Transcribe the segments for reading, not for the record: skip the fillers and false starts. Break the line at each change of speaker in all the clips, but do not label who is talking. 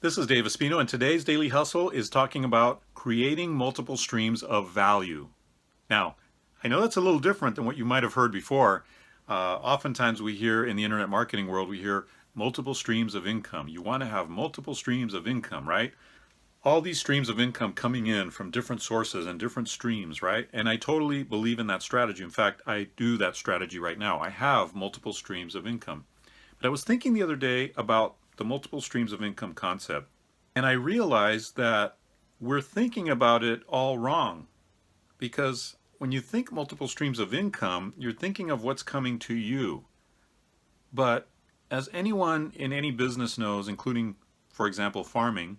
This is Dave Espino, and today's Daily Hustle is talking about creating multiple streams of value. Now, I know that's a little different than what you might have heard before. Oftentimes we hear in the internet marketing world, we hear multiple streams of income. You want to have multiple streams of income, right? All these streams of income coming in from different sources and different streams, right? And I totally believe in that strategy. In fact, I do that strategy right now. I have multiple streams of income. But I was thinking the other day about the multiple streams of income concept, and I realized that we're thinking about it all wrong. Because when you think multiple streams of income, you're thinking of what's coming to you. But as anyone in any business knows, including, for example, farming,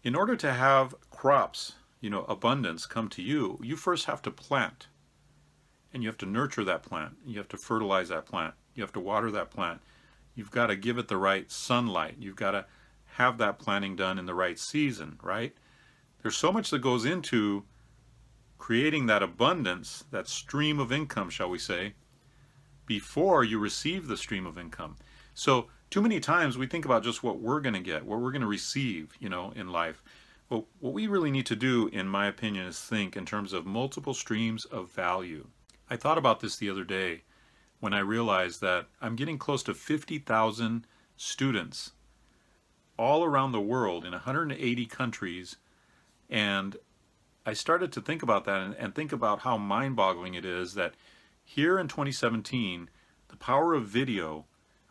in order to have crops, abundance come to you, you first have to plant. And you have to nurture that plant. You have to fertilize that plant. You have to water that plant. You've got to give it the right sunlight. You've got to have that planting done in the right season, right? There's so much that goes into creating that abundance, that stream of income, shall we say, before you receive the stream of income. So too many times we think about just what we're going to get, what we're going to receive, in life. Well, what we really need to do, in my opinion, is think in terms of multiple streams of value. I thought about this the other day when I realized that I'm getting close to 50,000 students all around the world in 180 countries, and I started to think about that and think about how mind-boggling it is that here in 2017, the power of video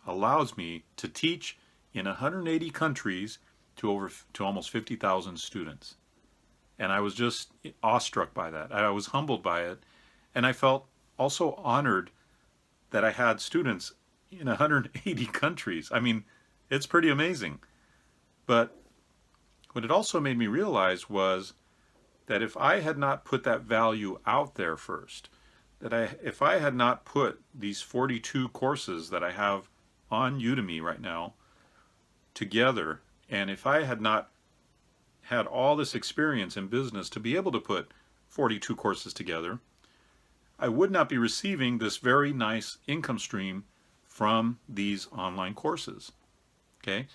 allows me to teach in 180 countries to almost 50,000 students. And I was just awestruck by that. I was humbled by it, and I felt also honored that I had students in 180 countries. I mean, it's pretty amazing. But what it also made me realize was that if I had not put that value out there first, if I had not put these 42 courses that I have on Udemy right now together, and if I had not had all this experience in business to be able to put 42 courses together, I would not be receiving this very nice income stream from these online courses. Okay?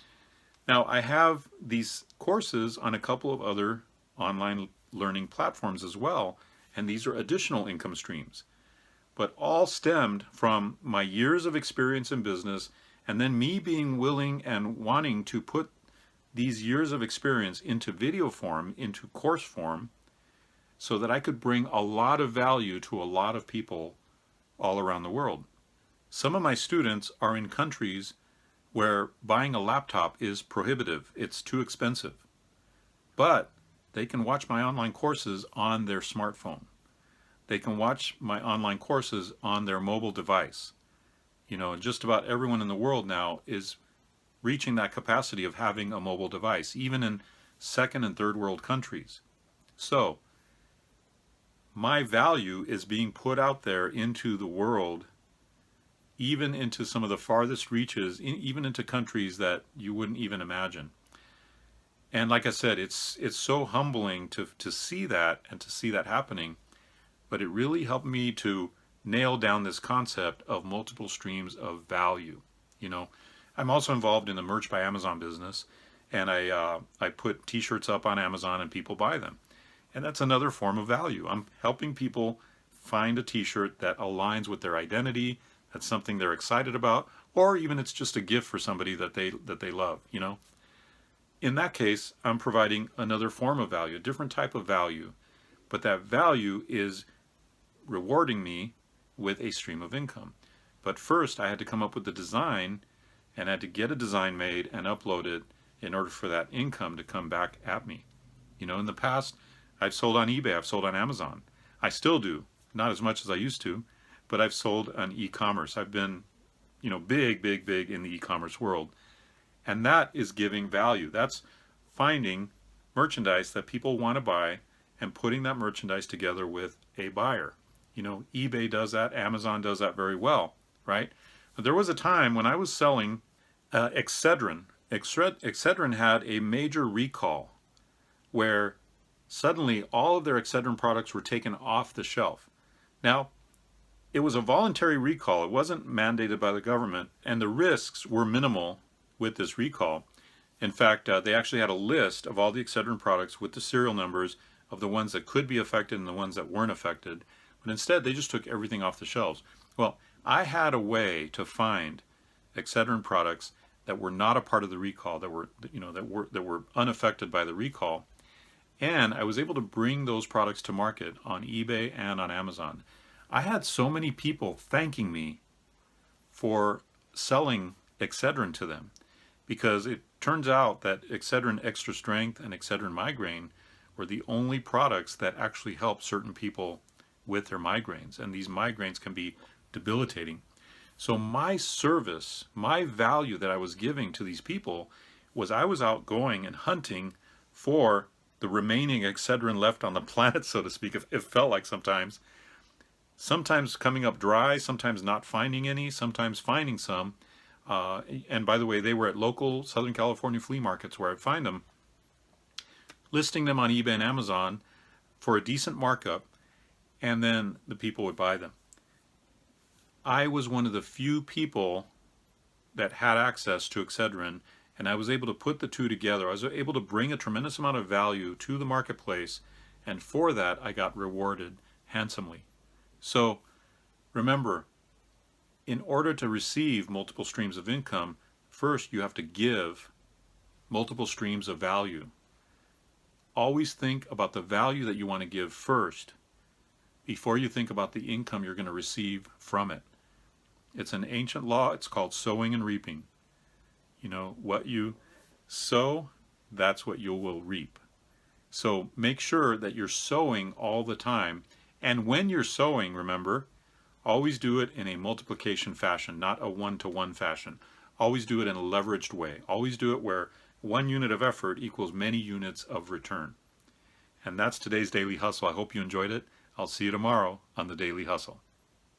Now, I have these courses on a couple of other online learning platforms as well, and these are additional income streams, but all stemmed from my years of experience in business, and then me being willing and wanting to put these years of experience into video form, into course form, so that I could bring a lot of value to a lot of people all around the world. Some of my students are in countries where buying a laptop is prohibitive. It's too expensive. But they can watch my online courses on their smartphone. They can watch my online courses on their mobile device. Just about everyone in the world now is reaching that capacity of having a mobile device, even in second and third world countries. So, my value is being put out there into the world, even into some of the farthest reaches, even into countries that you wouldn't even imagine. And like I said, it's so humbling to see that and to see that happening, but it really helped me to nail down this concept of multiple streams of value. I'm also involved in the Merch by Amazon business, and I put t-shirts up on Amazon and people buy them. And that's another form of value. I'm helping people find a t-shirt that aligns with their identity, that's something they're excited about, or even it's just a gift for somebody that they love, In that case, I'm providing another form of value, a different type of value, but that value is rewarding me with a stream of income. But first, I had to come up with the design, and I had to get a design made and uploaded in order for that income to come back at me. In the past, I've sold on eBay, I've sold on Amazon. I still do, not as much as I used to, but I've sold on e-commerce. I've been, big in the e-commerce world. And that is giving value. That's finding merchandise that people want to buy and putting that merchandise together with a buyer. eBay does that, Amazon does that very well, right? But there was a time when I was selling Excedrin. Excedrin had a major recall where suddenly all of their Excedrin products were taken off the shelf. Now, it was a voluntary recall. It wasn't mandated by the government, and the risks were minimal with this recall. In fact, they actually had a list of all the Excedrin products with the serial numbers of the ones that could be affected and the ones that weren't affected. But instead, they just took everything off the shelves. Well, I had a way to find Excedrin products that were not a part of the recall, that were, that were unaffected by the recall, and I was able to bring those products to market on eBay and on Amazon. I had so many people thanking me for selling Excedrin to them, because it turns out that Excedrin Extra Strength and Excedrin Migraine were the only products that actually help certain people with their migraines, and these migraines can be debilitating. So my service, my value that I was giving to these people was I was out going and hunting for the remaining Excedrin left on the planet, so to speak. It felt like sometimes coming up dry, sometimes not finding any, sometimes finding some. And by the way, they were at local Southern California flea markets where I'd find them, listing them on eBay and Amazon for a decent markup, and then the people would buy them. I was one of the few people that had access to Excedrin, and I was able to put the two together. I was able to bring a tremendous amount of value to the marketplace, and for that I got rewarded handsomely. So remember, in order to receive multiple streams of income, first you have to give multiple streams of value. Always think about the value that you want to give first before you think about the income you're going to receive from it. It's an ancient law. It's called sowing and reaping. You know, what you sow, that's what you will reap. So make sure that you're sowing all the time. And when you're sowing, remember, always do it in a multiplication fashion, not a one-to-one fashion. Always do it in a leveraged way. Always do it where 1 unit of effort equals many units of return. And that's today's Daily Hustle. I hope you enjoyed it. I'll see you tomorrow on the Daily Hustle.